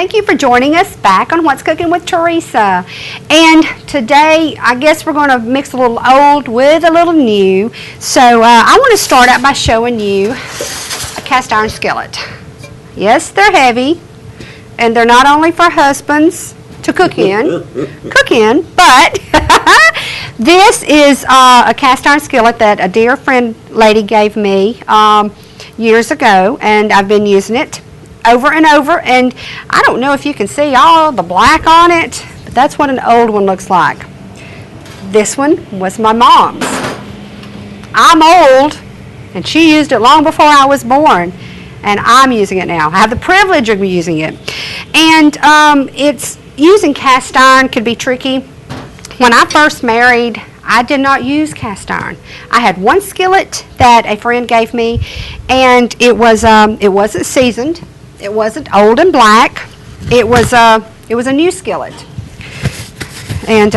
thank you for joining us back on What's Cooking with Teresa. And today, I guess we're going to mix a little old with a little new. So I want to start out by showing you a cast iron skillet. Yes, they're heavy, and they're not only for husbands to cook in, but this is a cast iron skillet that a dear friend lady gave me years ago, and I've been using it over and over, and I don't know if you can see all the black on it, but that's what an old one looks like. This one was my mom's. I'm old, and she used it long before I was born, and I'm using it now. I have the privilege of using it. And it's using cast iron could be tricky. When I first married, I did not use cast iron. I had one skillet that a friend gave me, and it wasn't seasoned. It wasn't old and black. It was a new skillet. And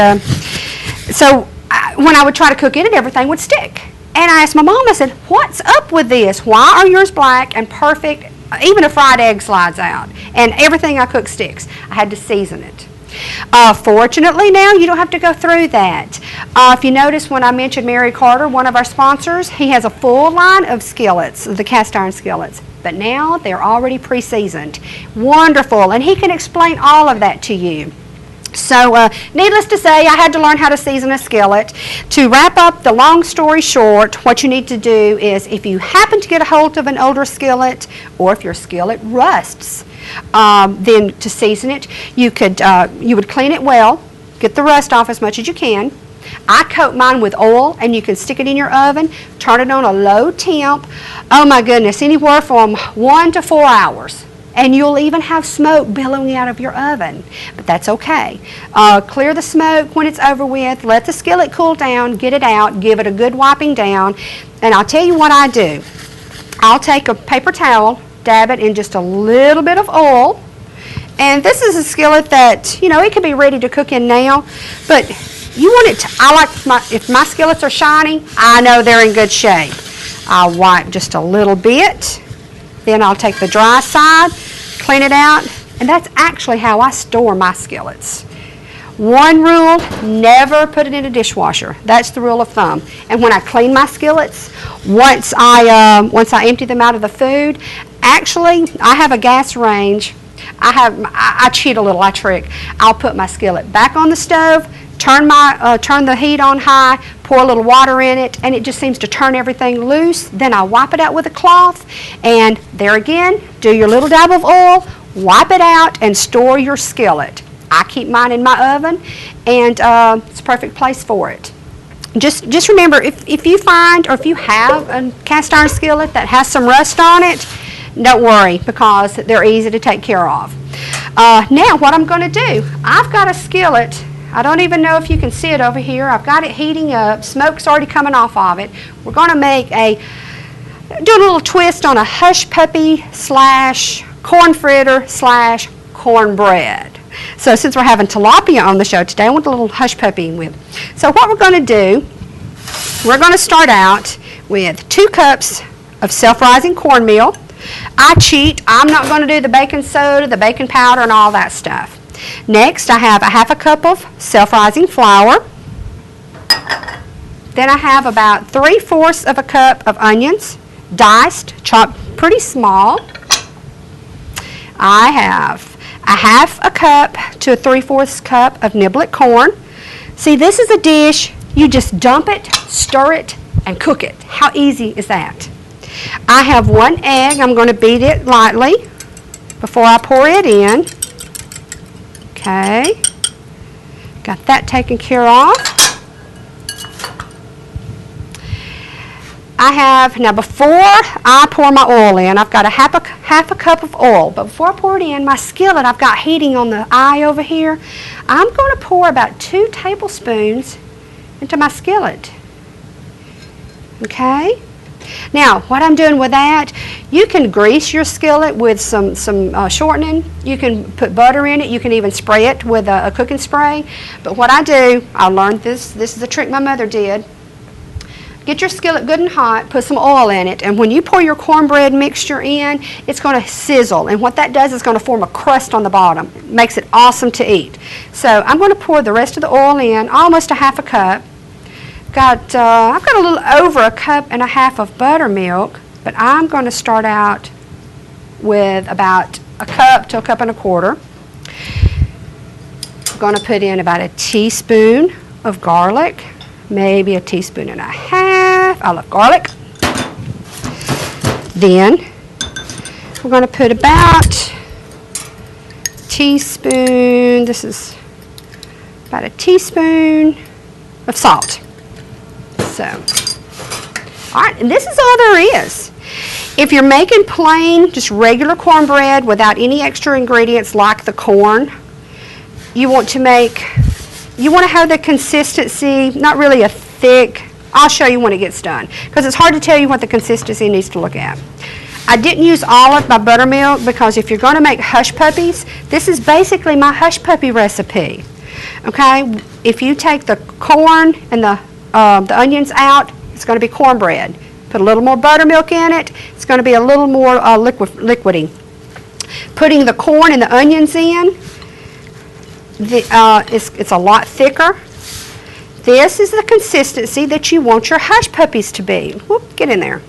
so when I would try to cook in it, everything would stick. And I asked my mom, I said, what's up with this? Why are yours black and perfect? Even a fried egg slides out. And everything I cook sticks. I had to season it. Fortunately now you don't have to go through that. If you notice when I mentioned Mary Carter, one of our sponsors, he has a full line of skillets, the cast iron skillets. But now they're already pre-seasoned. Wonderful. And he can explain all of that to you. So needless to say, I had to learn how to season a skillet. To wrap up the long story short, what you need to do is if you happen to get a hold of an older skillet, or if your skillet rusts, then to season it, you would clean it well, get the rust off as much as you can. I coat mine with oil, and you can stick it in your oven, turn it on a low temp. Oh my goodness, anywhere from 1 to 4 hours. And you'll even have smoke billowing out of your oven, but that's okay. Clear the smoke when it's over with, let the skillet cool down, get it out, give it a good wiping down, and I'll tell you what I do. I'll take a paper towel, dab it in just a little bit of oil, and this is a skillet that, you know, it could be ready to cook in now, but you want it to, if my skillets are shiny, I know they're in good shape. I'll wipe just a little bit. Then I'll take the dry side, clean it out, and that's actually how I store my skillets. One rule, never put it in a dishwasher. That's the rule of thumb. And when I clean my skillets, once I empty them out of the food, actually, I have a gas range. I cheat a little, I trick. I'll put my skillet back on the stove, turn the heat on high, pour a little water in it, and it just seems to turn everything loose. Then I wipe it out with a cloth, and there again, do your little dab of oil, wipe it out, and store your skillet. I keep mine in my oven, and it's a perfect place for it. Just remember, if you find, or if you have a cast iron skillet that has some rust on it, don't worry, because they're easy to take care of. Now, what I'm going to do, I've got a skillet. I don't even know if you can see it over here. I've got it heating up. Smoke's already coming off of it. We're going to do a little twist on a hush puppy / corn fritter / cornbread. So since we're having tilapia on the show today, I want a little hush puppy with. So what we're going to do, we're going to start out with 2 cups of self-rising cornmeal. I cheat. I'm not going to do the baking soda, the baking powder, and all that stuff. Next, I have a ½ cup of self-rising flour. Then I have about 3/4 of a cup of onions, diced, chopped pretty small. I have a ½ cup to a 3/4 cup of niblet corn. See, this is a dish, you just dump it, stir it, and cook it. How easy is that? I have 1 egg. I'm going to beat it lightly before I pour it in. Okay, got that taken care of. Now before I pour my oil in, I've got a half a cup of oil, but before I pour it in, my skillet I've got heating on the eye over here. I'm going to pour about 2 tablespoons into my skillet. Okay? Now, what I'm doing with that, you can grease your skillet with some shortening. You can put butter in it. You can even spray it with a cooking spray. But what I do, I learned this is a trick my mother did. get your skillet good and hot, put some oil in it, and when you pour your cornbread mixture in, it's going to sizzle, and what that does is going to form a crust on the bottom. It makes it awesome to eat. So I'm going to pour the rest of the oil in, almost a half a cup. I've got a little over a cup and a half of buttermilk, but I'm going to start out with about a cup to a cup and a quarter. I'm going to put in about a teaspoon of garlic, maybe a teaspoon and a half. I love garlic. Then we're going to put about a teaspoon, this is about a teaspoon of salt. So, all right, and this is all there is. If you're making plain, just regular cornbread without any extra ingredients like the corn, you want to have the consistency, not really a thick. I'll show you when it gets done, because it's hard to tell you what the consistency needs to look at. I didn't use all of my buttermilk because if you're going to make hush puppies, this is basically my hush puppy recipe. Okay, if you take the corn and the onions out, it's going to be cornbread. Put a little more buttermilk in it, it's going to be a little more liquidy. Putting the corn and the onions in, it's a lot thicker. This is the consistency that you want your hush puppies to be. Whoop, get in there.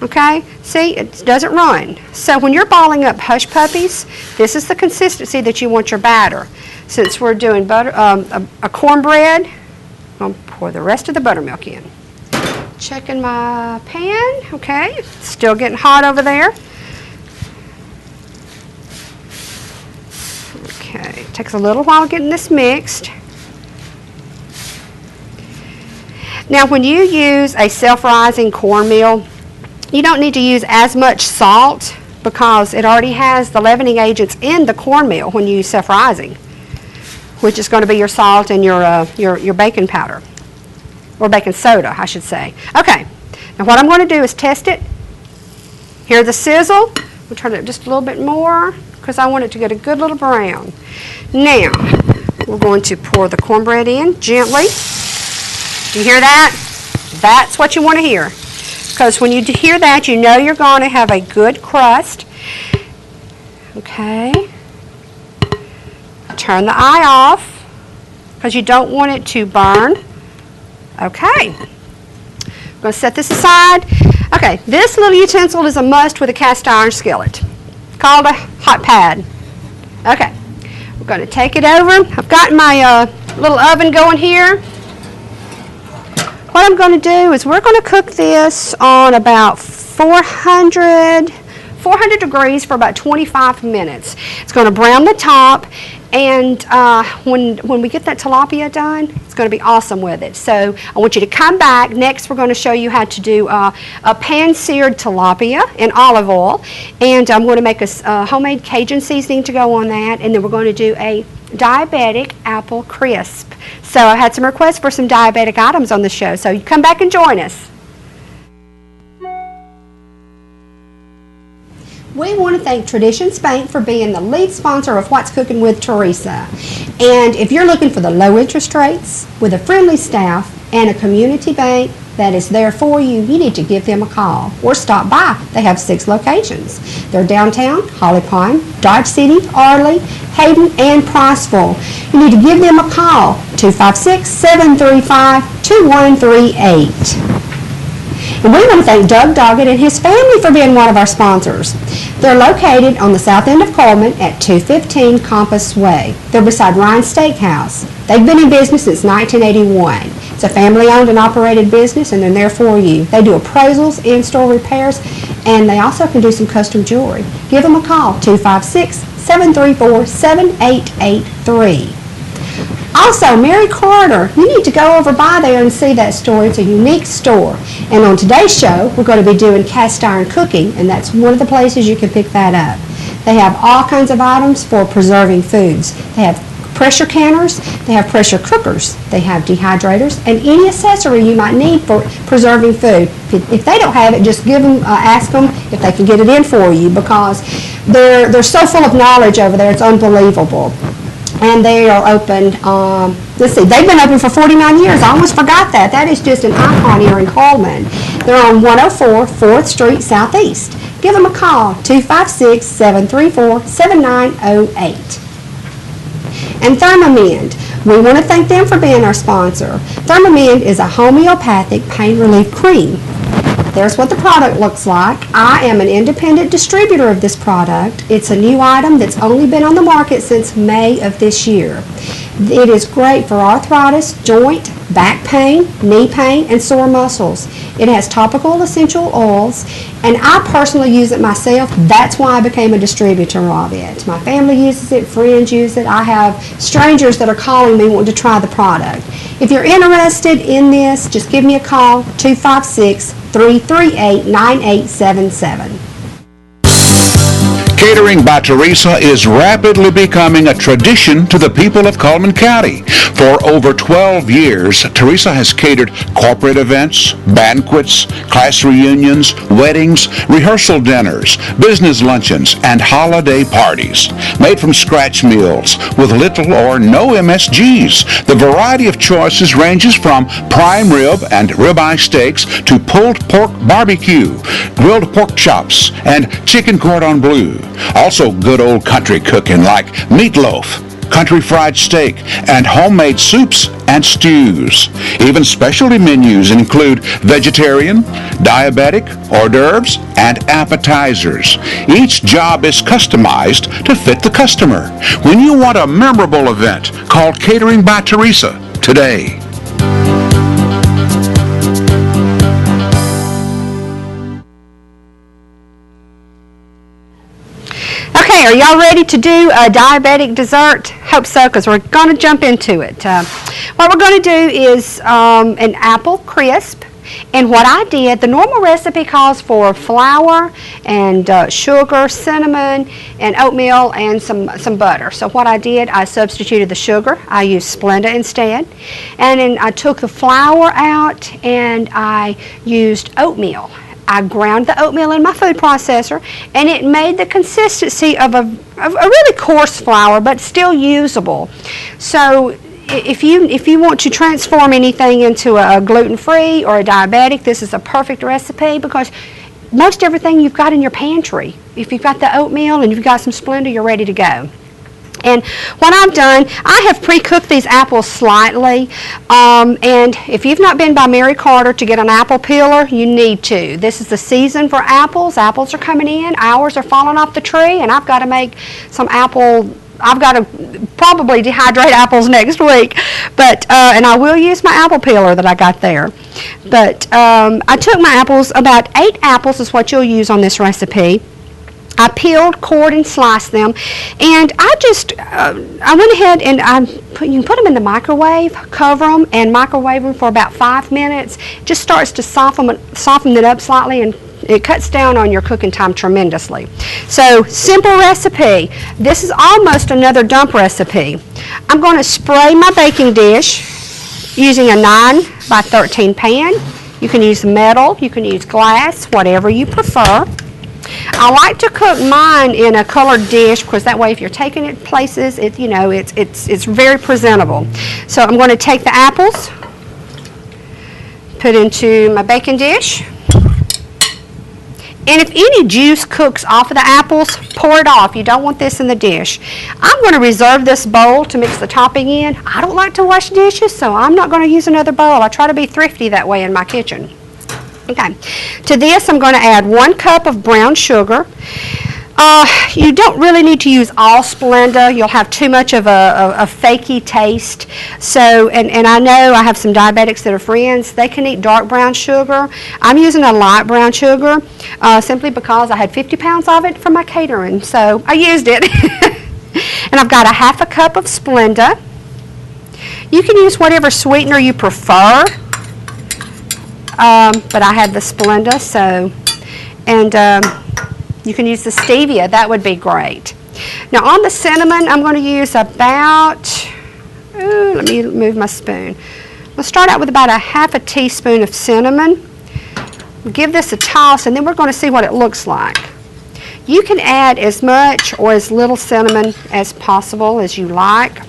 Okay, see, it doesn't run. So when you're balling up hush puppies, this is the consistency that you want your batter. Since we're doing a cornbread, I'm going to pour the rest of the buttermilk in. Checking my pan, okay, still getting hot over there. Okay, it takes a little while getting this mixed. Now when you use a self-rising cornmeal, you don't need to use as much salt because it already has the leavening agents in the cornmeal when you use self-rising, which is going to be your salt and your baking powder, or baking soda, I should say. Okay, now what I'm going to do is test it. Hear the sizzle. We'll turn it just a little bit more because I want it to get a good little brown. Now, we're going to pour the cornbread in gently. Do you hear that? That's what you want to hear. Because when you hear that, you know you're going to have a good crust. Okay. Turn the eye off because you don't want it to burn. Okay. I'm going to set this aside. Okay, this little utensil is a must with a cast iron skillet. Called a hot pad. Okay. We're going to take it over. I've got my little oven going here. What I'm going to do is we're going to cook this on about 400 degrees for about 25 minutes. It's going to brown the top, and when we get that tilapia done, it's going to be awesome with it. So I want you to come back. Next, we're going to show you how to do a pan-seared tilapia in olive oil, and I'm going to make a homemade Cajun seasoning to go on that, and then we're going to do a diabetic apple crisp. So I had some requests for some diabetic items on the show, so you come back and join us. We want to thank Traditions Bank for being the lead sponsor of What's Cooking with Teresa. And if you're looking for the low interest rates with a friendly staff and a community bank that is there for you, you need to give them a call or stop by. They have 6 locations. They're downtown, Holly Pond, Dodge City, Arley, Hayden, and Priceville. You need to give them a call, 256-735-2138. And we want to thank Doug Doggett and his family for being one of our sponsors. They're located on the south end of Coleman at 215 Compass Way. They're beside Ryan Steakhouse. They've been in business since 1981. It's a family-owned and operated business, and they're there for you. They do appraisals, in-store repairs, and they also can do some custom jewelry. Give them a call, 256-734-7883. Also, Mary Carter, you need to go over by there and see that store. It's a unique store. And on today's show, we're going to be doing cast iron cooking, and that's one of the places you can pick that up. They have all kinds of items for preserving foods. They have pressure canners, they have pressure cookers, they have dehydrators, and any accessory you might need for preserving food. If they don't have it, just give them, ask them if they can get it in for you, because they're so full of knowledge over there, it's unbelievable. And they are open, let's see, they've been open for 49 years. I almost forgot that. That is just an icon here in Coleman. They're on 104 4th Street Southeast. Give them a call, 256-734-7908. And Thermamend, we want to thank them for being our sponsor. Thermamend is a homeopathic pain relief cream. There's what the product looks like. I am an independent distributor of this product. It's a new item that's only been on the market since May of this year. It is great for arthritis, joint, back pain, knee pain, and sore muscles. It has topical essential oils, and I personally use it myself. That's why I became a distributor of it. My family uses it, friends use it. I have strangers that are calling me wanting to try the product. If you're interested in this, just give me a call, 256-338-9877. Catering by Teresa is rapidly becoming a tradition to the people of Coleman County. For over 12 years, Teresa has catered corporate events, banquets, class reunions, weddings, rehearsal dinners, business luncheons, and holiday parties. Made from scratch meals with little or no MSGs, the variety of choices ranges from prime rib and ribeye steaks to pulled pork barbecue, grilled pork chops, and chicken cordon bleu. Also good old country cooking like meatloaf, country fried steak, and homemade soups and stews. Even specialty menus include vegetarian, diabetic, hors d'oeuvres, and appetizers. Each job is customized to fit the customer. When you want a memorable event, call Catering by Teresa today. Okay, are y'all ready to do a diabetic dessert? Hope so, because we're going to jump into it. What we're going to do is an apple crisp. And what I did, the normal recipe calls for flour and sugar, cinnamon, and oatmeal, and some butter. So what I did, I substituted the sugar. I used Splenda instead. And then I took the flour out and I used oatmeal. I ground the oatmeal in my food processor, and it made the consistency of a really coarse flour, but still usable. So if you want to transform anything into a gluten-free or a diabetic, this is a perfect recipe, because most everything you've got in your pantry. If you've got the oatmeal and you've got some Splenda, you're ready to go. And what I've done, I have pre-cooked these apples slightly, and if you've not been by Mary Carter to get an apple peeler, you need to. This is the season for apples. Apples are coming in, ours are falling off the tree, and I've got to make some I've got to probably dehydrate apples next week, but and I will use my apple peeler that I got there. But I took my apples, about 8 apples is what you'll use on this recipe. I peeled, cored, and sliced them, and I went ahead and you can put them in the microwave, cover them, and microwave them for about 5 minutes. Just starts to soften it up slightly, and it cuts down on your cooking time tremendously. So, simple recipe. This is almost another dump recipe. I'm going to spray my baking dish using a 9 by 13 pan. You can use metal, you can use glass, whatever you prefer. I like to cook mine in a colored dish, because that way if you're taking it places, it's very presentable. So I'm going to take the apples, put into my baking dish, and if any juice cooks off of the apples, pour it off. You don't want this in the dish. I'm going to reserve this bowl to mix the topping in. I don't like to wash dishes, so I'm not going to use another bowl. I try to be thrifty that way in my kitchen. Okay, to this I'm going to add 1 cup of brown sugar. You don't really need to use all Splenda. You'll have too much of a fakey taste. So, and I know I have some diabetics that are friends. They can eat dark brown sugar. I'm using a light brown sugar simply because I had 50 pounds of it from my catering. So I used it. And I've got a 1/2 cup of Splenda. You can use whatever sweetener you prefer. But I had the Splenda, so, and you can use the stevia. That would be great. Now on the cinnamon, I'm going to use about, let me move my spoon. We'll start out with about a 1/2 teaspoon of cinnamon. Give this a toss, and then we're going to see what it looks like. You can add as much or as little cinnamon as possible as you like.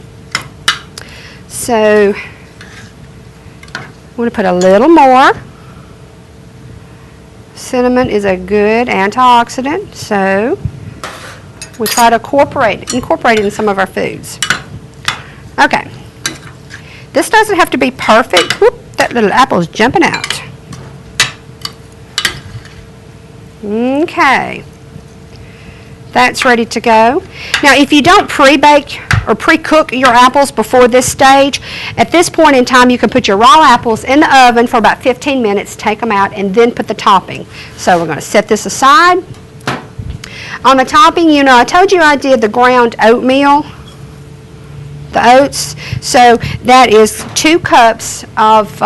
So I'm going to put a little more. Cinnamon is a good antioxidant, so we try to incorporate it in some of our foods. Okay. This doesn't have to be perfect. Whoop, that little apple is jumping out. Okay. That's ready to go. Now, if you don't pre-bake or pre-cook your apples before this stage, at this point in time, you can put your raw apples in the oven for about 15 minutes, take them out, and then put the topping. So we're going to set this aside. On the topping, you know, I told you I did the ground oatmeal, the oats. So that is 2 cups of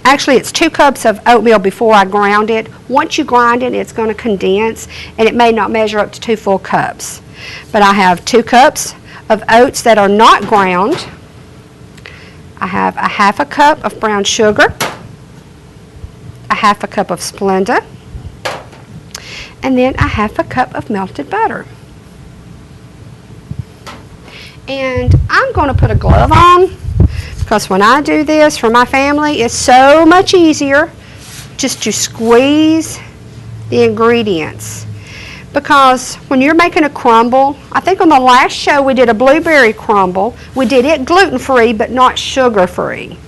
actually, it's 2 cups of oatmeal before I ground it. Once you grind it, it's going to condense, and it may not measure up to 2 full cups. But I have 2 cups of oats that are not ground. I have a 1/2 cup of brown sugar, a 1/2 cup of Splenda, and then a 1/2 cup of melted butter. And I'm going to put a glove on, because when I do this for my family, it's so much easier just to squeeze the ingredients. Because when you're making a crumble, I think on the last show we did a blueberry crumble. We did it gluten-free but not sugar-free.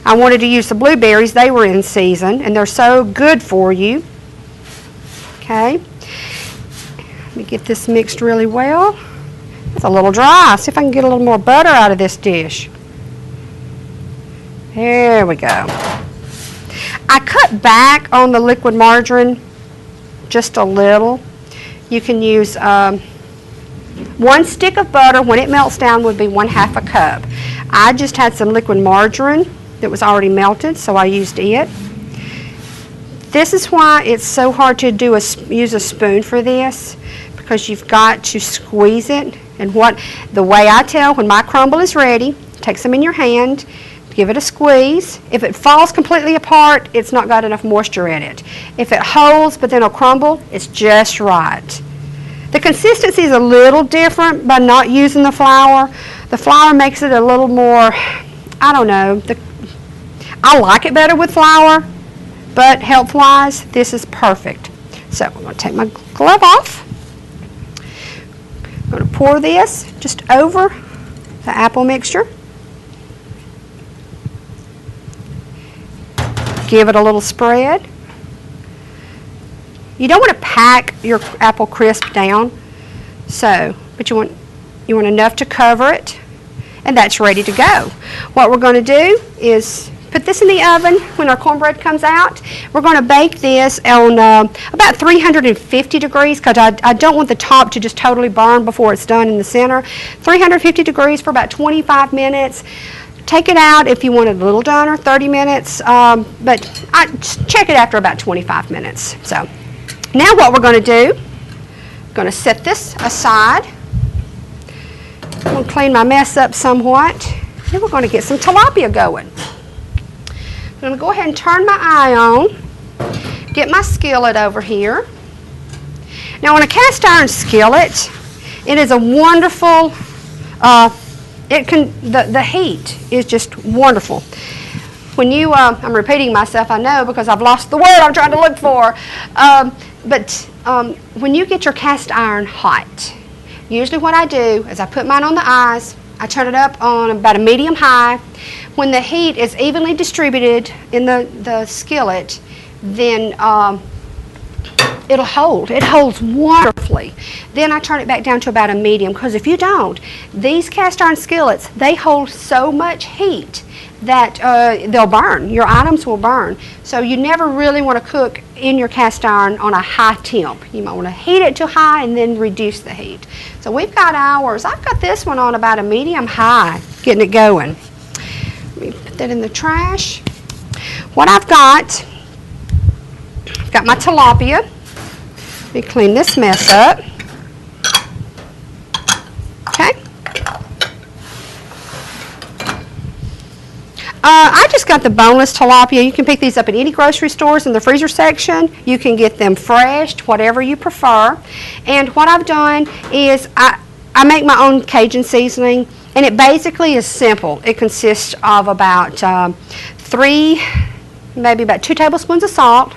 I wanted to use the blueberries. They were in season and they're so good for you. Okay. Let me get this mixed really well. It's a little dry. See if I can get a little more butter out of this dish. There we go. I cut back on the liquid margarine just a little. You can use 1 stick of butter. When it melts down would be 1/2 cup. I just had some liquid margarine that was already melted, so I used it. This is why it's so hard to use a spoon for this, because you've got to squeeze it. And the way I tell when my crumble is ready, take some in your hand, give it a squeeze. If it falls completely apart, it's not got enough moisture in it. If it holds but then it'll crumble, it's just right. The consistency is a little different by not using the flour. The flour makes it a little more, I don't know, I like it better with flour, but health-wise, this is perfect. So I'm going to take my glove off. I'm going to pour this just over the apple mixture. Give it a little spread. You don't want to pack your apple crisp down, but you want enough to cover it, and that's ready to go. What we're going to do is put this in the oven when our cornbread comes out. We're going to bake this on about 350 degrees, because I don't want the top to just totally burn before it's done in the center. 350 degrees for about 25 minutes. Take it out if you want it a little done, or 30 minutes, but check it after about 25 minutes. So now what we're going to do, I'm going to set this aside. I'm going to clean my mess up somewhat. Then we're going to get some tilapia going. I'm going to go ahead and turn my eye on, get my skillet over here. Now on a cast iron skillet, it is a wonderful, the heat is just wonderful. When you, I'm repeating myself, I know, because I've lost the word I'm trying to look for. When you get your cast iron hot, usually what I do is I put mine on the eyes, I turn it up on about a medium high. When the heat is evenly distributed in the skillet, then it'll hold. It holds wonderfully. Then I turn it back down to about a medium, because if you don't, these cast iron skillets, they hold so much heat that they'll burn. Your items will burn. So you never really want to cook in your cast iron on a high temp. You might want to heat it to high and then reduce the heat. So we've got ours. I've got this one on about a medium high, getting it going. Let me put that in the trash. What I've got my tilapia. Let me clean this mess up. Okay. I just got the boneless tilapia. You can pick these up at any grocery stores in the freezer section. You can get them fresh, whatever you prefer. And what I've done is I make my own Cajun seasoning, and it basically is simple. It consists of about maybe about 2 tablespoons of salt,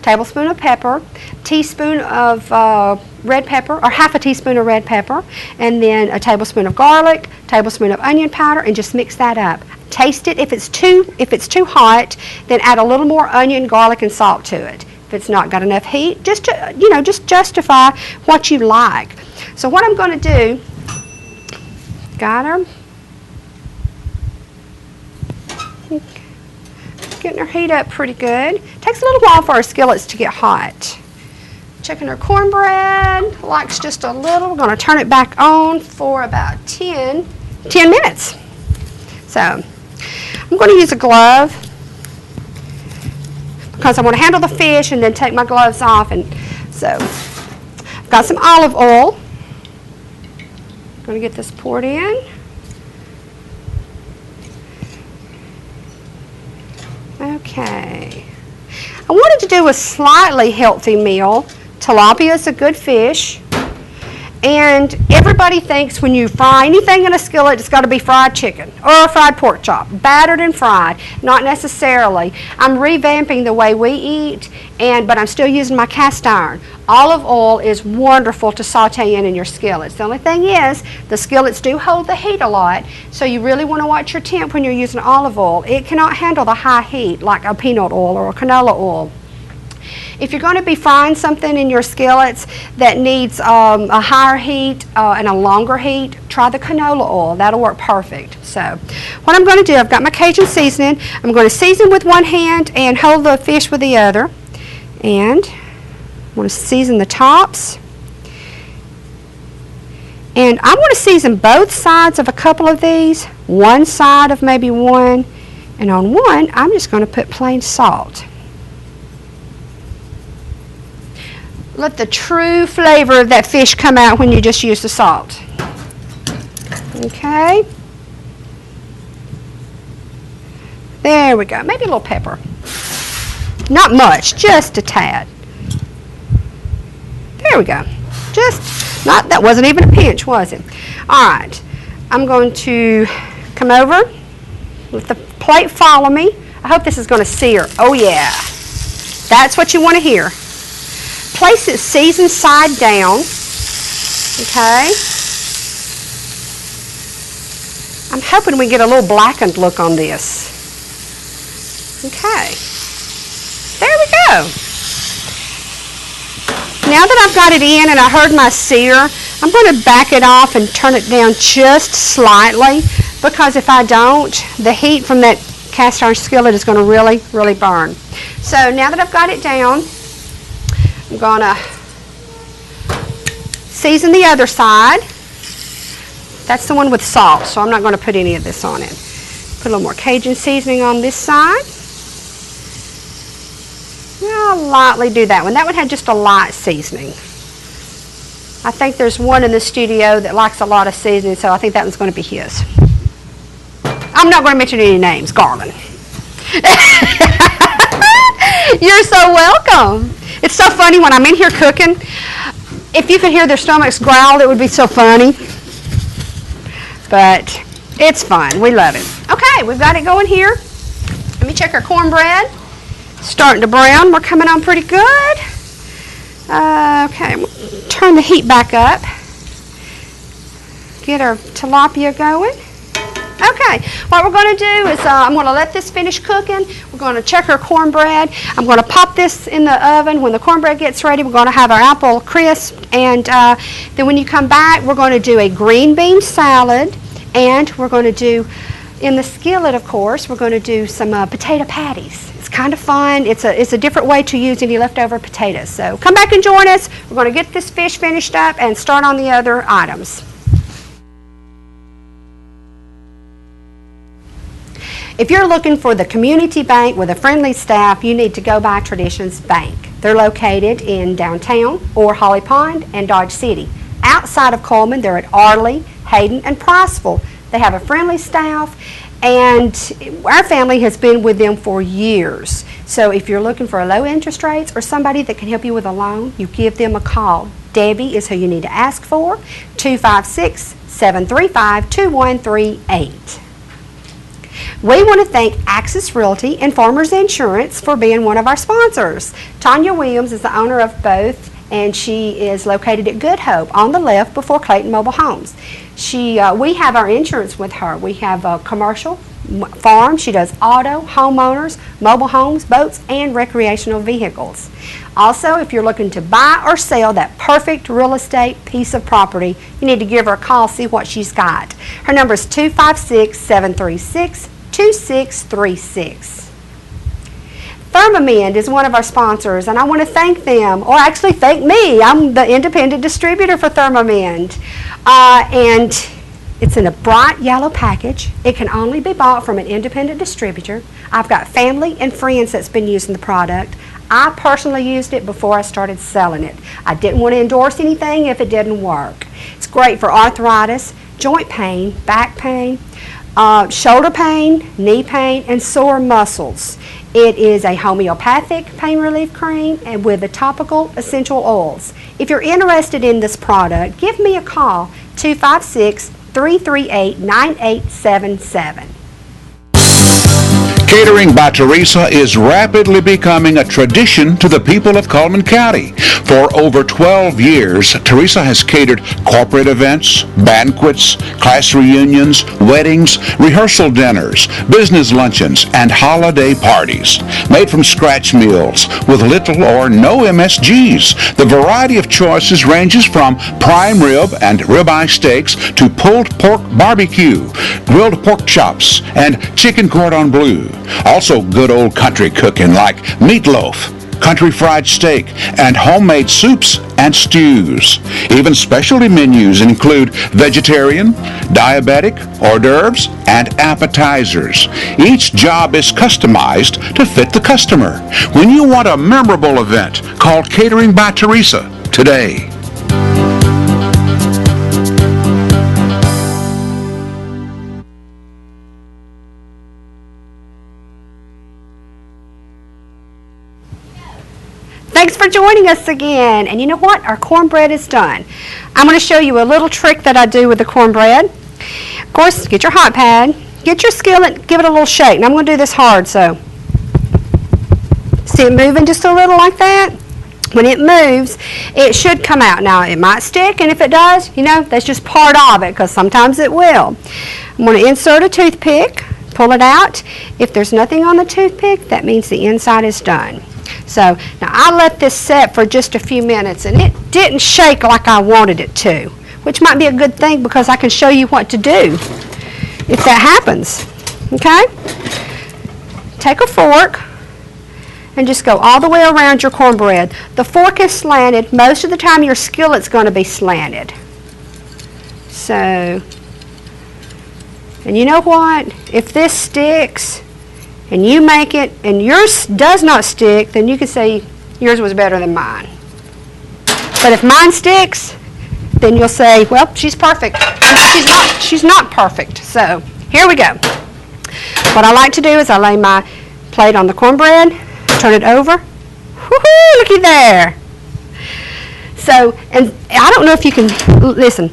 tablespoon of pepper, teaspoon of red pepper, or half a teaspoon of red pepper, and then a tablespoon of garlic, tablespoon of onion powder, and just mix that up. Taste it. If it's too hot, then add a little more onion, garlic, and salt to it. If it's not got enough heat, just justify what you like. So what I'm going to do, got her. Getting her heat up pretty good. Takes a little while for our skillets to get hot. Checking her cornbread, likes just a little. We're going to turn it back on for about 10 minutes. So I'm going to use a glove because I want to handle the fish and then take my gloves off. And so I've got some olive oil. I'm going to get this poured in. Okay. I wanted to do a slightly healthy meal. Tilapia is a good fish. And everybody thinks when you fry anything in a skillet, it's got to be fried chicken or a fried pork chop, battered and fried. Not necessarily. I'm revamping the way we eat, but I'm still using my cast iron. Olive oil is wonderful to saute in your skillets. The only thing is, the skillets do hold the heat a lot, so you really want to watch your temp when you're using olive oil. It cannot handle the high heat like a peanut oil or a canola oil. If you're going to be frying something in your skillets that needs a higher heat and a longer heat, try the canola oil. That'll work perfect. So what I'm going to do, I've got my Cajun seasoning. I'm going to season with one hand and hold the fish with the other. And I'm going to season the tops. And I want to season both sides of a couple of these. One side of maybe one. And on one, I'm just going to put plain salt. Let the true flavor of that fish come out when you just use the salt. Okay. There we go. Maybe a little pepper. Not much, just a tad. There we go. That wasn't even a pinch, was it? All right. I'm going to come over. Let the plate follow me. I hope this is going to sear. Oh, yeah. That's what you want to hear. Place it seasoned side down, okay? I'm hoping we get a little blackened look on this. Okay, there we go. Now that I've got it in and I heard my sear, I'm going to back it off and turn it down just slightly, because if I don't, the heat from that cast iron skillet is going to really, really burn. So now that I've got it down, I'm going to season the other side. That's the one with salt, so I'm not going to put any of this on it. Put a little more Cajun seasoning on this side. I'll lightly do that one. That one had just a light seasoning. I think there's one in the studio that likes a lot of seasoning, so I think that one's going to be his. I'm not going to mention any names. Garland. You're so welcome. It's so funny when I'm in here cooking. If you could hear their stomachs growl, it would be so funny. But it's fun. We love it. Okay, we've got it going here. Let me check our cornbread. Starting to brown. We're coming on pretty good. Okay, we'll turn the heat back up. Get our tilapia going. Okay, what we're going to do is I'm going to let this finish cooking. We're going to check our cornbread. I'm going to pop this in the oven. When the cornbread gets ready, we're going to have our apple crisp. And then when you come back, we're going to do a green bean salad. And we're going to do, in the skillet, of course, we're going to do some potato patties. It's kind of fun. It's a different way to use any leftover potatoes. So come back and join us. We're going to get this fish finished up and start on the other items. If you're looking for the community bank with a friendly staff, you need to go by Traditions Bank. They're located in downtown or Holly Pond and Dodge City. Outside of Coleman, they're at Arley, Hayden, and Priceville. They have a friendly staff, And our family has been with them for years. So if you're looking for low interest rates or somebody that can help you with a loan, you give them a call. Debbie is who you need to ask for, 256-735-2138. We want to thank Axis Realty and Farmers Insurance for being one of our sponsors. Tanya Williams is the owner of both, and she is located at Good Hope on the left before Clayton Mobile Homes. We have our insurance with her. We have a commercial, farm. She does auto, homeowners, mobile homes, boats, and recreational vehicles. Also, if you're looking to buy or sell that perfect real estate piece of property, you need to give her a call, see what she's got. Her number is 256-736-2636. Thermamend is one of our sponsors, and I want to thank them, or actually thank me. I'm the independent distributor for Thermamend. And it's in a bright yellow package. It can only be bought from an independent distributor. I've got family and friends that's been using the product. I personally used it before I started selling it. I didn't want to endorse anything if it didn't work. It's great for arthritis, joint pain, back pain, shoulder pain, knee pain, and sore muscles. It is a homeopathic pain relief cream and with the topical essential oils. If you're interested in this product, give me a call, 256-338-9877. Catering by Teresa is rapidly becoming a tradition to the people of Cullman County. For over 12 years, Teresa has catered corporate events, banquets, class reunions, weddings, rehearsal dinners, business luncheons, and holiday parties. Made from scratch meals with little or no MSGs, the variety of choices ranges from prime rib and ribeye steaks to pulled pork barbecue, grilled pork chops, and chicken cordon bleu. Also good old country cooking like meatloaf, country fried steak, and homemade soups and stews. Even specialty menus include vegetarian, diabetic, hors d'oeuvres, and appetizers. Each job is customized to fit the customer. When you want a memorable event, call Catering by Teresa today. Thanks for joining us again. And you know what? Our cornbread is done. I'm going to show you a little trick that I do with the cornbread. Of course, get your hot pad, get your skillet, give it a little shake. And I'm going to do this hard, so see it moving just a little like that? When it moves, it should come out. Now, it might stick, and if it does, you know, that's just part of it, because sometimes it will. I'm going to insert a toothpick, pull it out. If there's nothing on the toothpick, that means the inside is done. So now I let this set for just a few minutes, and it didn't shake like I wanted it to, which might be a good thing because I can show you what to do if that happens. Okay? Take a fork and just go all the way around your cornbread. The fork is slanted. Most of the time your skillet's going to be slanted. So, and you know what? If this sticks, and you make it, and yours does not stick, then you can say yours was better than mine. But if mine sticks, then you'll say, well, she's perfect. She's not perfect. So here we go. What I like to do is I lay my plate on the cornbread, turn it over. Woohoo, looky there. So, and I don't know if you can, listen.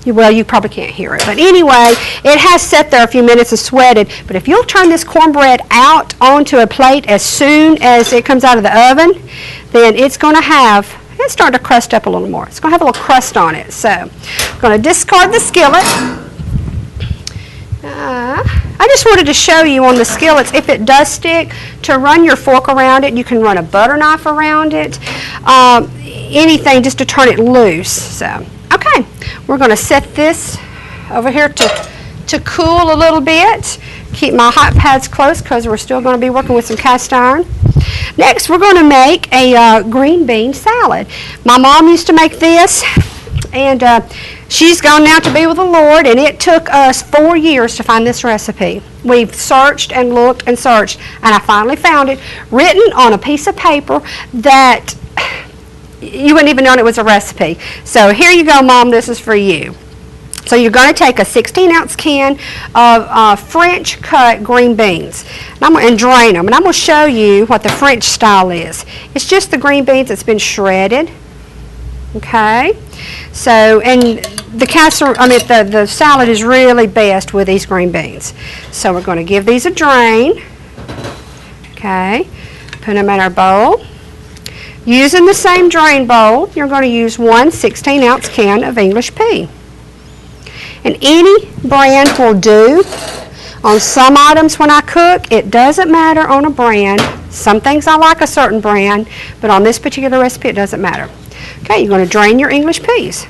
Well, you probably can't hear it. But anyway, it has sat there a few minutes and sweated. But if you'll turn this cornbread out onto a plate as soon as it comes out of the oven, then it's going to have, it's starting to crust up a little more. It's going to have a little crust on it. So I'm going to discard the skillet. I just wanted to show you on the skillets, if it does stick, to run your fork around it. You can run a butter knife around it. Anything just to turn it loose. So. Okay, we're going to set this over here to cool a little bit. Keep my hot pads close because we're still going to be working with some cast iron. Next, we're going to make a green bean salad. My mom used to make this, and she's gone now to be with the Lord, and it took us 4 years to find this recipe. We've searched and looked and searched, and I finally found it written on a piece of paper that you wouldn't even know it was a recipe. So here you go, Mom, this is for you. So you're going to take a 16-ounce can of French cut green beans and drain them. And I'm going to show you what the French style is. It's just the green beans that's been shredded. Okay. So, and the salad is really best with these green beans. So we're going to give these a drain. Okay. Put them in our bowl. Using the same drain bowl, you're going to use one 16-ounce can of English pea. And any brand will do. On some items when I cook, it doesn't matter on a brand. Some things I like a certain brand, but on this particular recipe it doesn't matter. Okay, you're going to drain your English peas.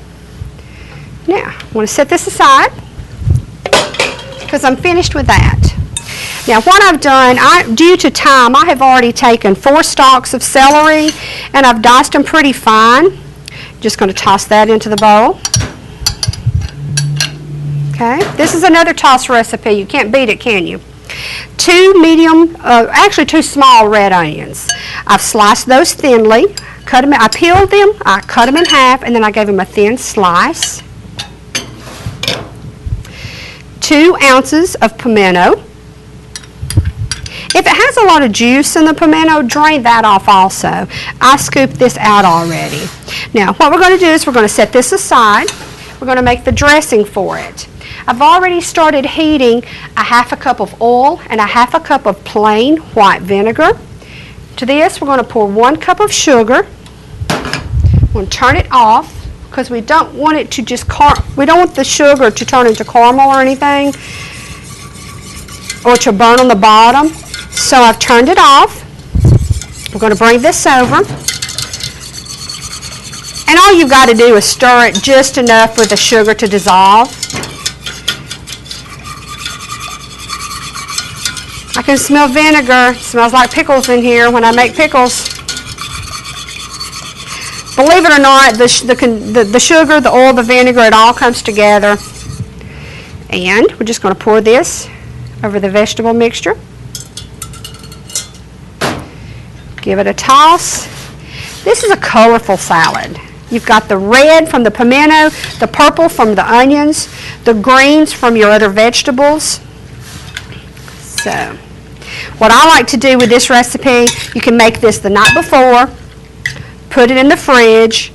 Now, I'm going to set this aside because I'm finished with that. Now, what I've done, due to time, I have already taken 4 stalks of celery and I've diced them pretty fine. Just going to toss that into the bowl. Okay, this is another toss recipe. You can't beat it, can you? 2 small red onions. I've sliced those thinly. I peeled them, I cut them in half, and then I gave them a thin slice. 2 ounces of pimento. If it has a lot of juice in the pimento, drain that off also. I scooped this out already. Now, what we're going to do is we're going to set this aside. We're going to make the dressing for it. I've already started heating a 1/2 cup of oil and a 1/2 cup of plain white vinegar. To this, we're going to pour 1 cup of sugar. We're going to turn it off because we don't want it to we don't want the sugar to turn into caramel or anything or to burn on the bottom. So I've turned it off. We're going to bring this over. And all you've got to do is stir it just enough for the sugar to dissolve. I can smell vinegar. It smells like pickles in here when I make pickles. Believe it or not, the sugar, the oil, the vinegar, it all comes together. And we're just going to pour this over the vegetable mixture. Give it a toss. This is a colorful salad. You've got the red from the pimento, the purple from the onions, the greens from your other vegetables. So, what I like to do with this recipe, you can make this the night before, put it in the fridge,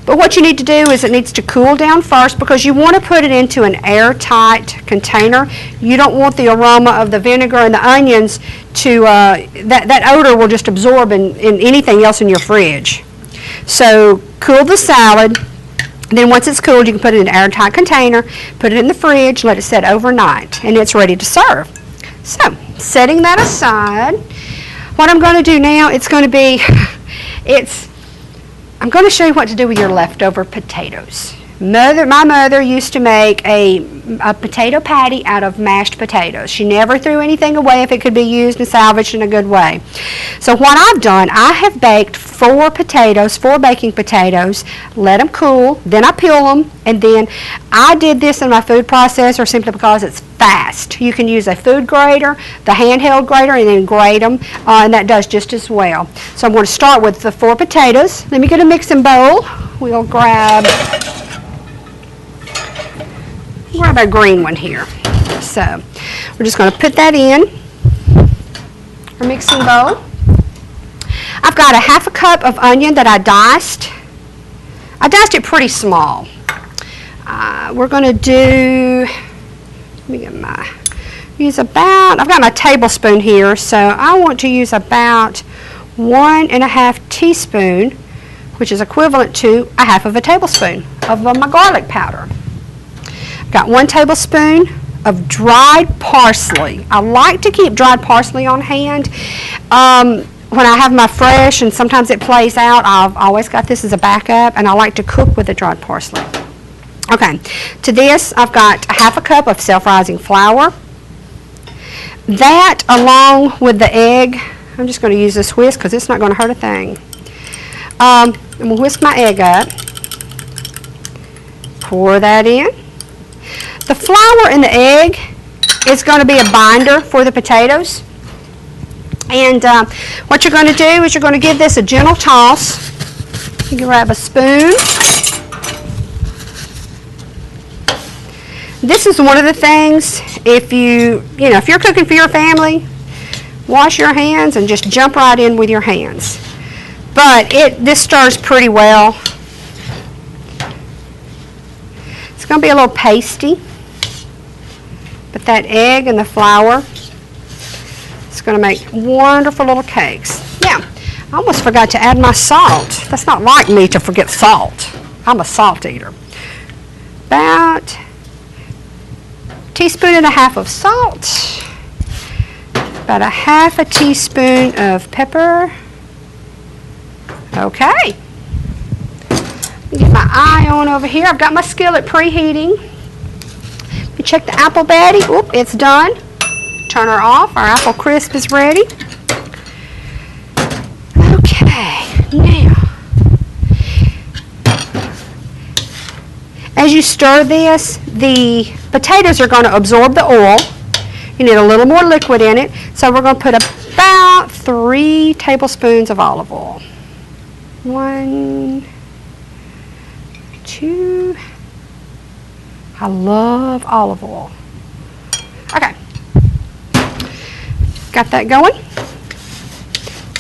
but what you need to do is it needs to cool down first because you want to put it into an airtight container. You don't want the aroma of the vinegar and the onions to, that odor will just absorb in anything else in your fridge. So, cool the salad. Then once it's cooled, you can put it in an airtight container, put it in the fridge, let it set overnight, and it's ready to serve. So, setting that aside, what I'm going to do now, I'm going to show you what to do with your leftover potatoes. My mother used to make a potato patty out of mashed potatoes. She never threw anything away if it could be used and salvaged in a good way. So what I've done, I have baked 4 baking potatoes, let them cool, then I peel them, and then I did this in my food processor simply because it's fast. You can use a food grater, the handheld grater, and then grate them, and that does just as well. So I'm going to start with the 4 potatoes. Let me get a mixing bowl. We'll grab a green one here. So we're just going to put that in our mixing bowl. I've got a 1/2 cup of onion that I diced. I diced it pretty small. We're going to do, let me get I've got my tablespoon here, so I want to use about 1½ teaspoon, which is equivalent to a 1/2 tablespoon of my garlic powder. Got 1 tablespoon of dried parsley. I like to keep dried parsley on hand. When I have my fresh, and sometimes it plays out, I've always got this as a backup, and I like to cook with the dried parsley. Okay, to this I've got a 1/2 cup of self-rising flour. That, along with the egg, I'm just going to use this whisk because it's not going to hurt a thing. I'm going to whisk my egg up. Pour that in. The flour in the egg is going to be a binder for the potatoes. And what you're going to do is you're going to give this a gentle toss. You can grab a spoon. This is one of the things, if if you're cooking for your family, wash your hands and just jump right in with your hands. But this stirs pretty well. It's going to be a little pasty, but that egg and the flour, it's going to make wonderful little cakes. Now, I almost forgot to add my salt. That's not like me to forget salt. I'm a salt eater. About a teaspoon and a half of salt. About a half a teaspoon of pepper. Okay. Get my eye on over here. I've got my skillet preheating. You check the apple batty. Oop, it's done. Turn her off. Our apple crisp is ready. Okay, now, as you stir this, the potatoes are going to absorb the oil. You need a little more liquid in it, so we're going to put about 3 tablespoons of olive oil. 1, 2. I love olive oil. Okay, got that going.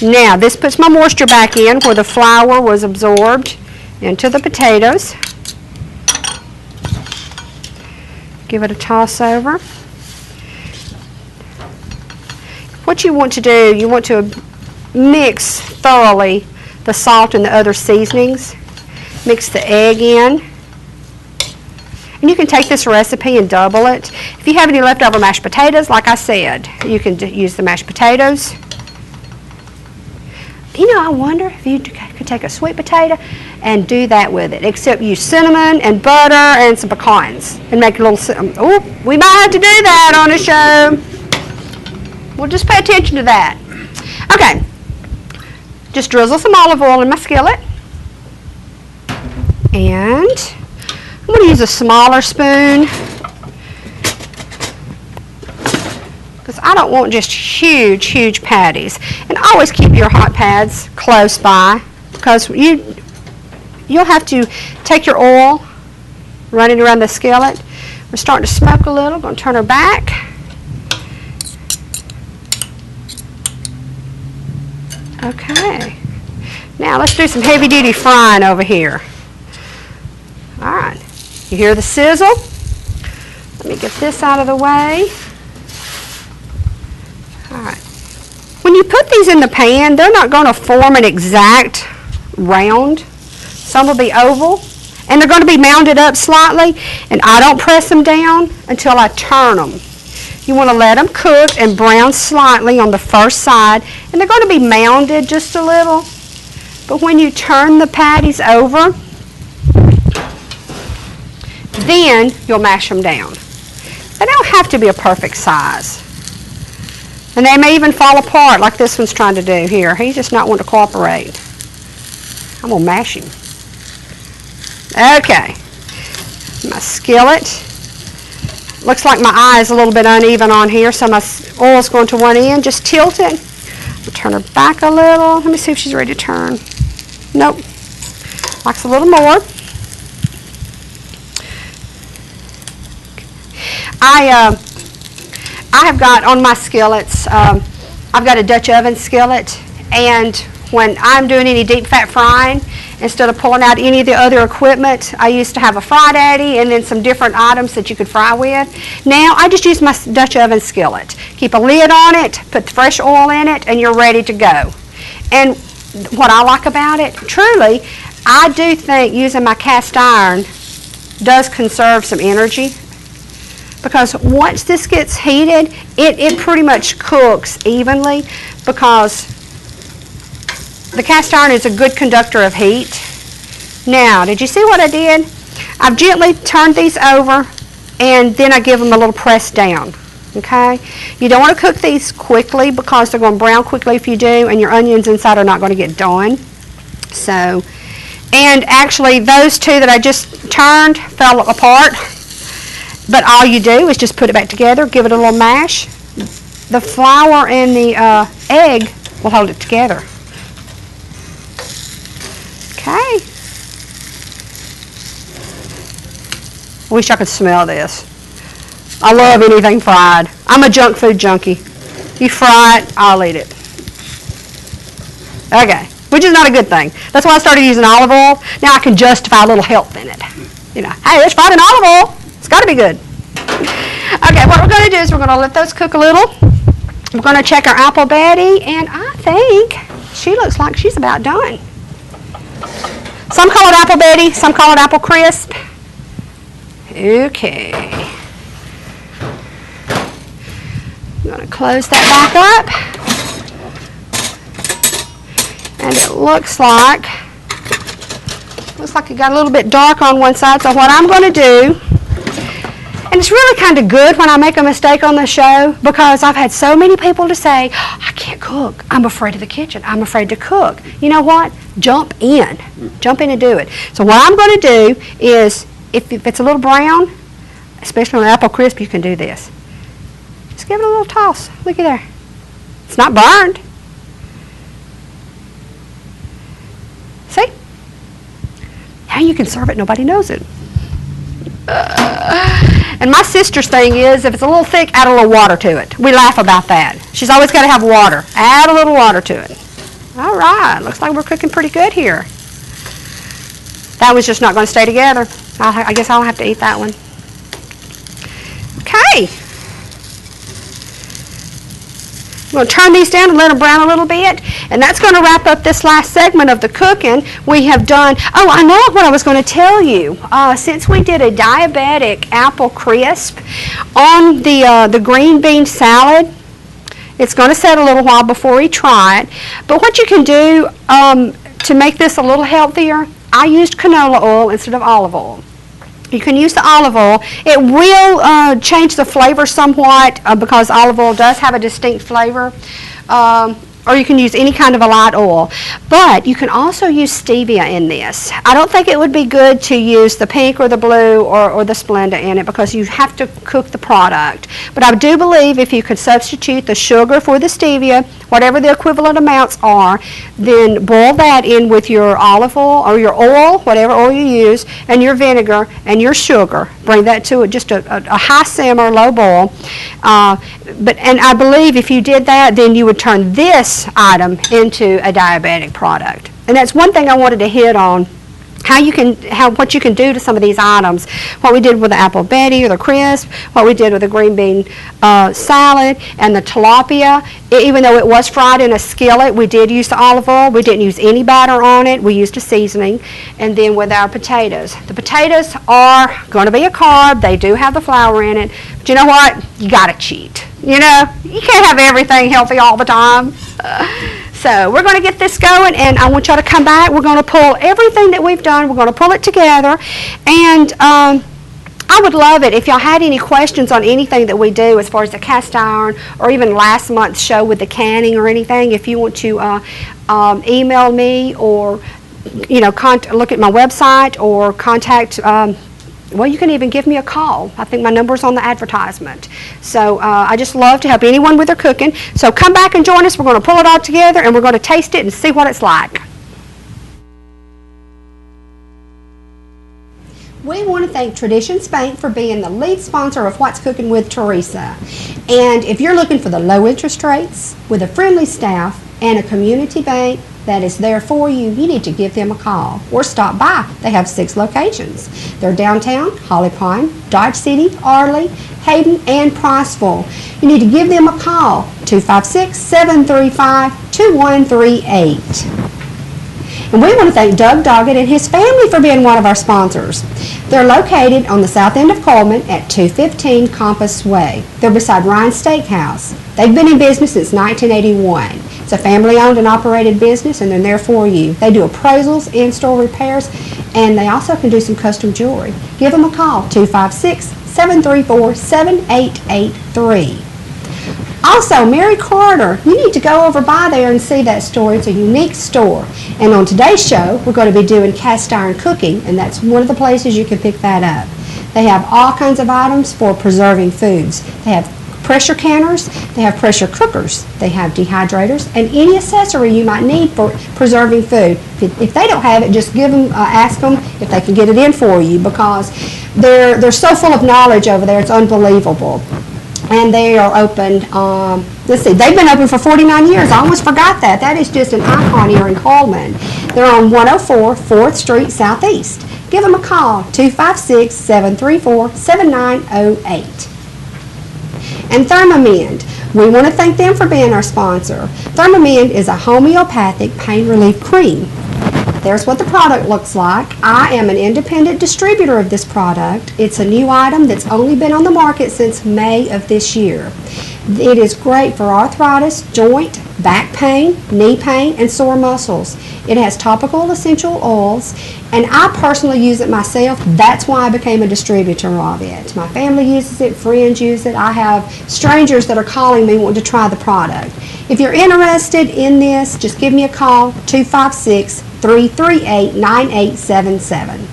Now, this puts my moisture back in where the flour was absorbed into the potatoes. Give it a toss over. What you want to do, you want to mix thoroughly the salt and the other seasonings. Mix the egg in. And you can take this recipe and double it. If you have any leftover mashed potatoes, like I said, you can use the mashed potatoes. You know, I wonder if you could take a sweet potato and do that with it, except use cinnamon and butter and some pecans and make a little, oh, we might have to do that on a show. We'll just pay attention to that. Okay, just drizzle some olive oil in my skillet. And I'm going to use a smaller spoon because I don't want just huge, huge patties. And always keep your hot pads close by because you'll have to take your oil, run it around the skillet. We're starting to smoke a little. Going to turn her back. Okay. Now let's do some heavy-duty frying over here. All right. You hear the sizzle? Let me get this out of the way. All right. When you put these in the pan, they're not going to form an exact round. Some will be oval, and they're going to be mounded up slightly, and I don't press them down until I turn them. You want to let them cook and brown slightly on the first side, and they're going to be mounded just a little. But when you turn the patties over, then you'll mash them down. They don't have to be a perfect size. And they may even fall apart like this one's trying to do here. He's just not wanting to cooperate. I'm going to mash him. Okay. My skillet. Looks like my eye is a little bit uneven on here, so my oil's going to one end. Just tilt it. I'll turn her back a little. Let me see if she's ready to turn. Nope. Likes a little more. I have got on my skillets, I've got a Dutch oven skillet, and when I'm doing any deep fat frying, instead of pulling out any of the other equipment, I used to have a fry daddy and then some different items that you could fry with. Now I just use my Dutch oven skillet. Keep a lid on it, put fresh oil in it, and you're ready to go. And what I like about it, truly, I do think using my cast iron does conserve some energy. Because once this gets heated, it pretty much cooks evenly because the cast iron is a good conductor of heat. Now, did you see what I did? I've gently turned these over and then I give them a little press down. Okay? You don't want to cook these quickly because they're going to brown quickly if you do, and your onions inside are not going to get done. So, and actually those two that I just turned fell apart. But all you do is just put it back together, give it a little mash. The flour and the egg will hold it together. Okay. I wish I could smell this. I love anything fried. I'm a junk food junkie. You fry it, I'll eat it. Okay, which is not a good thing. That's why I started using olive oil. Now I can justify a little health in it. You know, hey, it's fried in olive oil. It's got to be good. Okay, what we're going to do is we're going to let those cook a little. We're going to check our apple Betty, and I think she looks like she's about done. Some call it apple Betty, some call it apple crisp. Okay. I'm going to close that back up. And it looks like it got a little bit dark on one side. So what I'm going to do, and it's really kind of good when I make a mistake on the show, because I've had so many people to say, I can't cook. I'm afraid of the kitchen. I'm afraid to cook. You know what? Jump in. Jump in and do it. So what I'm going to do is, if it's a little brown, especially on an apple crisp, you can do this. Just give it a little toss. Look at there. It's not burned. See? Now you can serve it. Nobody knows it. And my sister's thing is, if it's a little thick, add a little water to it. We laugh about that. She's always got to have water. Add a little water to it. All right. Looks like we're cooking pretty good here. That was just not going to stay together. I guess I'll have to eat that one. Okay. I'm going to turn these down and let them brown a little bit. And that's going to wrap up this last segment of the cooking. We have done, oh, I know what I was going to tell you. Since we did a diabetic apple crisp on the green bean salad, it's going to set a little while before we try it. But what you can do to make this a little healthier, I used canola oil instead of olive oil. You can use the olive oil. It will change the flavor somewhat because olive oil does have a distinct flavor. Or you can use any kind of a light oil. But you can also use stevia in this. I don't think it would be good to use the pink or the blue or the Splenda in it, because you have to cook the product. But I do believe if you could substitute the sugar for the stevia, whatever the equivalent amounts are, then boil that in with your olive oil or your oil, whatever oil you use, and your vinegar and your sugar. Bring that to just a high simmer, low boil. And I believe if you did that, then you would turn this item into a diabetic product. And that's one thing I wanted to hit on. What you can do to some of these items. What we did with the apple Betty or the crisp, what we did with the green bean salad, and the tilapia. Even though it was fried in a skillet, we did use the olive oil. We didn't use any batter on it. We used a seasoning. And then with our potatoes. The potatoes are going to be a carb. They do have the flour in it. But you know what? You got to cheat. You know, you can't have everything healthy all the time. So we're going to get this going, and I want y'all to come back. We're going to pull everything that we've done. We're going to pull it together, and I would love it if y'all had any questions on anything that we do as far as the cast iron or even last month's show with the canning or anything. If you want to email me or, you know, look at my website or contact well, you can even give me a call. I think my number's on the advertisement. So I just love to help anyone with their cooking. So come back and join us. We're going to pull it all together, and we're going to taste it and see what it's like. We want to thank Traditions Bank for being the lead sponsor of What's Cooking with Teresa. And if you're looking for the low interest rates with a friendly staff and a community bank that is there for you, you need to give them a call or stop by. They have 6 locations. They're downtown, Holly Pond, Dodge City, Arley, Hayden, and Priceville. You need to give them a call, 256-735-2138. And we want to thank Doug Doggett and his family for being one of our sponsors. They're located on the south end of Coleman at 215 Compass Way. They're beside Ryan's Steakhouse. They've been in business since 1981. It's a family-owned and operated business, and they're there for you. They do appraisals, in-store repairs, and they also can do some custom jewelry. Give them a call, 256-734-7883. Also, Mary Carter, you need to go over by there and see that store. It's a unique store. And on today's show, we're going to be doing cast iron cooking, and that's one of the places you can pick that up. They have all kinds of items for preserving foods. They have pressure canners, they have pressure cookers, they have dehydrators, and any accessory you might need for preserving food. If they don't have it, just give them, ask them if they can get it in for you, because they're so full of knowledge over there, it's unbelievable. And they are open, let's see, they've been open for 49 years. I almost forgot that. That is just an icon here in Coleman. They're on 104 4th Street Southeast. Give them a call, 256-734-7908. And Thermamend, we want to thank them for being our sponsor. Thermamend is a homeopathic pain relief cream. There's what the product looks like. I am an independent distributor of this product. It's a new item that's only been on the market since May of this year. It is great for arthritis, joint, back pain, knee pain, and sore muscles. It has topical essential oils, and I personally use it myself. That's why I became a distributor of it. My family uses it, friends use it. I have strangers that are calling me wanting to try the product. If you're interested in this, just give me a call, 256-338-9877.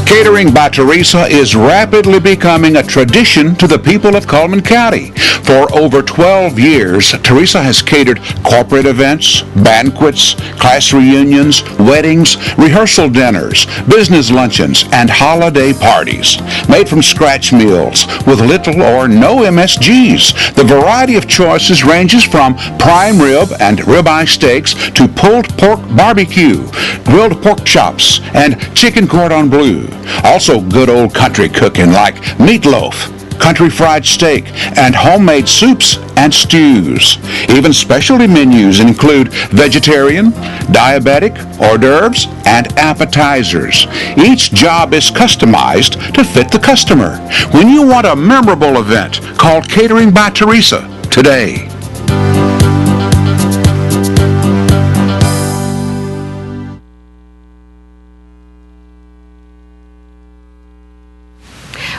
Catering by Teresa is rapidly becoming a tradition to the people of Coleman County. For over 12 years, Teresa has catered corporate events, banquets, class reunions, weddings, rehearsal dinners, business luncheons, and holiday parties. Made from scratch meals with little or no MSGs, the variety of choices ranges from prime rib and ribeye steaks to pulled pork barbecue, grilled pork chops, and chicken cordon bleu. Also good old country cooking like meatloaf, country fried steak, and homemade soups and stews. Even specialty menus include vegetarian, diabetic, hors d'oeuvres, and appetizers. Each job is customized to fit the customer. When you want a memorable event, call Catering by Teresa today.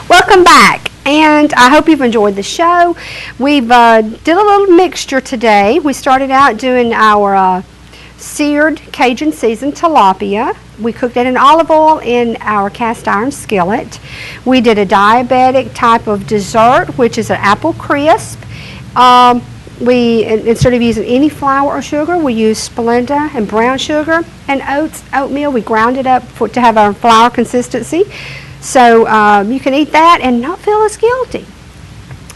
Welcome back, and I hope you've enjoyed the show. We've did a little mixture today. We started out doing our seared Cajun seasoned tilapia. We cooked it in olive oil in our cast iron skillet. We did a diabetic type of dessert, which is an apple crisp. We, instead of using any flour or sugar, we used Splenda and brown sugar and oatmeal. We ground it up to have a flour consistency. So you can eat that and not feel as guilty.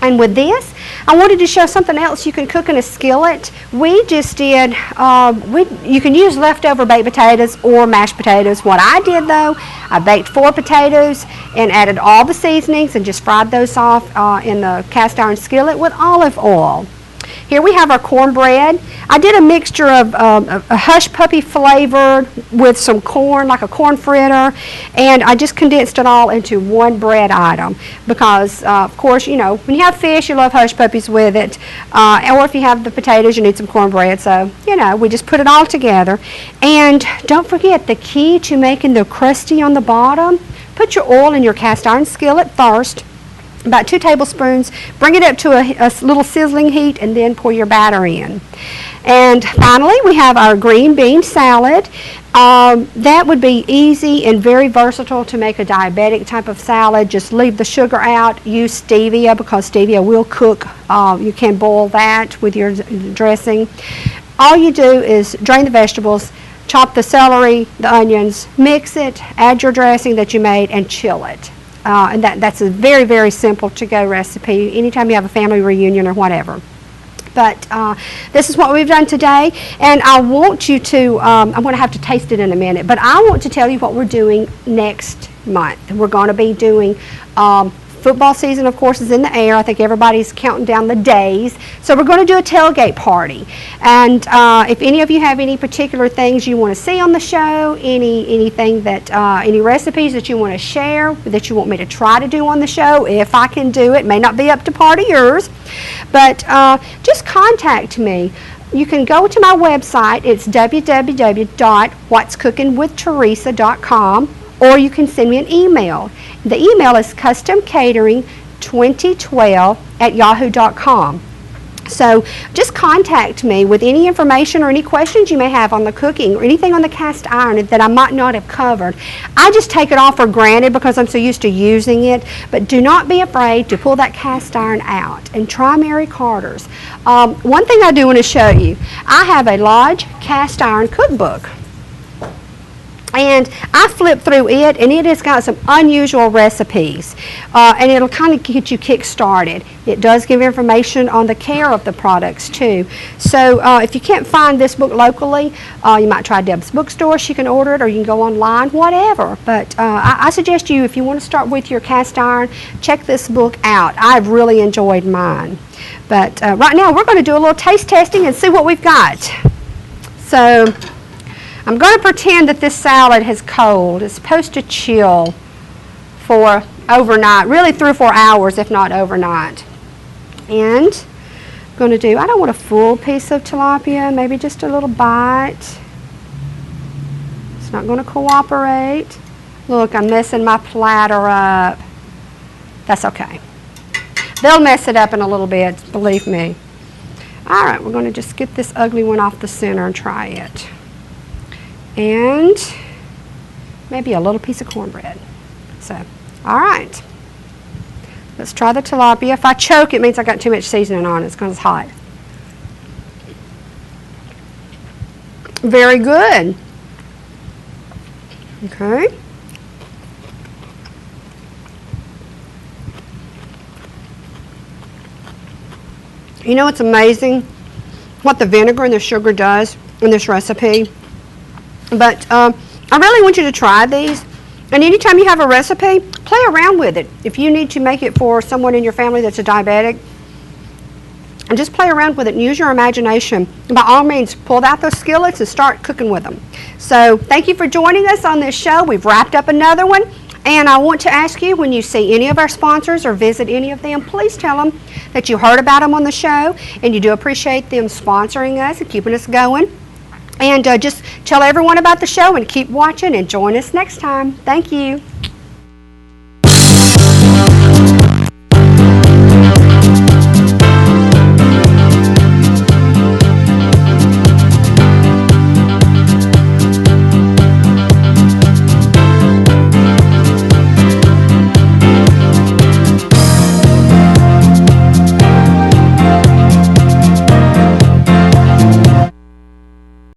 And with this, I wanted to show something else you can cook in a skillet. We just did, you can use leftover baked potatoes or mashed potatoes. What I did though, I baked 4 potatoes and added all the seasonings and just fried those off in the cast iron skillet with olive oil. Here we have our cornbread. I did a mixture of a hush puppy flavored with some corn, like a corn fritter, and I just condensed it all into one bread item because, of course, you know, when you have fish, you love hush puppies with it, or if you have the potatoes, you need some cornbread. So, you know, we just put it all together. And don't forget, the key to making the crusty on the bottom, put your oil in your cast iron skillet first, about 2 tablespoons, bring it up to a little sizzling heat, and then pour your batter in. And finally, we have our green bean salad. That would be easy and very versatile to make a diabetic type of salad. Just leave the sugar out. Use stevia because stevia will cook. You can boil that with your dressing. All you do is drain the vegetables, chop the celery, the onions, mix it, add your dressing that you made, and chill it. And that's a very, very simple to-go recipe anytime you have a family reunion or whatever. But this is what we've done today, and I want you to, I'm going to have to taste it in a minute, but I want to tell you what we're doing next month. We're going to be doing football season, of course, is in the air. I think everybody's counting down the days. So we're going to do a tailgate party. And if any of you have any particular things you want to see on the show, anything that, any recipes that you want to share, that you want me to try to do on the show, if I can do it, may not be up to par to yours, but just contact me. You can go to my website. It's www.whatscookingwithteresa.com, or you can send me an email. The email is customcatering2012@yahoo.com. So just contact me with any information or any questions you may have on the cooking or anything on the cast iron that I might not have covered. I just take it all for granted because I'm so used to using it, but do not be afraid to pull that cast iron out and try Mary Carter's. One thing I do want to show you, I have a large cast iron cookbook. And I flipped through it, and it has got some unusual recipes, and it'll kind of get you kick-started. It does give information on the care of the products, too. So if you can't find this book locally, you might try Deb's Bookstore. She can order it, or you can go online, whatever. But I suggest you, if you want to start with your cast iron, check this book out. I've really enjoyed mine. But right now, we're going to do a little taste testing and see what we've got. So I'm going to pretend that this salad is cold. It's supposed to chill for overnight, really 3 or 4 hours, if not overnight. And I'm going to do, I don't want a full piece of tilapia, maybe just a little bite. It's not going to cooperate. Look, I'm messing my platter up. That's okay. They'll mess it up in a little bit, believe me. All right, we're going to just get this ugly one off the center and try it. And maybe a little piece of cornbread. So, all right. Let's try the tilapia. If I choke, it means I got too much seasoning on it. It's because it's hot. Very good. Okay. You know, it's amazing what the vinegar and the sugar does in this recipe. But I really want you to try these. And anytime you have a recipe, play around with it. If you need to make it for someone in your family that's a diabetic, and just play around with it and use your imagination. By all means, pull out those skillets and start cooking with them. So thank you for joining us on this show. We've wrapped up another one. And I want to ask you, when you see any of our sponsors or visit any of them, please tell them that you heard about them on the show and you do appreciate them sponsoring us and keeping us going. And just tell everyone about the show and keep watching and join us next time. Thank you.